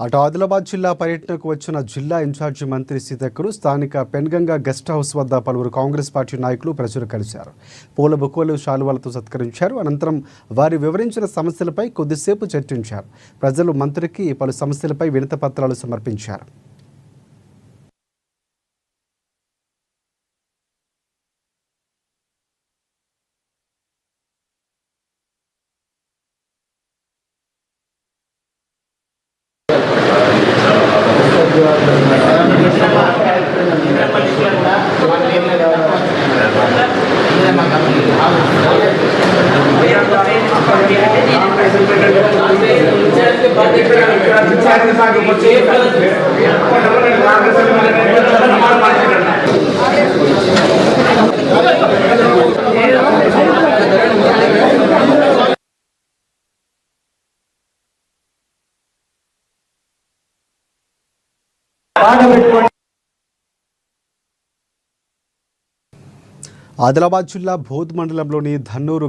అటు ఆదిలాబాద్ జిల్లా పర్యటనకు వచ్చిన జిల్లా ఇన్ఛార్జి మంత్రి సీతక్కను స్థానిక పెన్గంగా గెస్ట్ హౌస్ వద్ద పలువురు కాంగ్రెస్ పార్టీ నాయకులు ప్రజలు కలిశారు. పూల బొకేలు, శాలువాలతో సత్కరించారు. అనంతరం వారు వివరించిన సమస్యలపై కొద్దిసేపు చర్చించారు. ప్రజలు మంత్రికి పలు సమస్యలపై వినతి పత్రాలు సమర్పించారు. ఆదిలాబాద్ జిల్లా బోధ్ మండలంలోని ధన్నూరు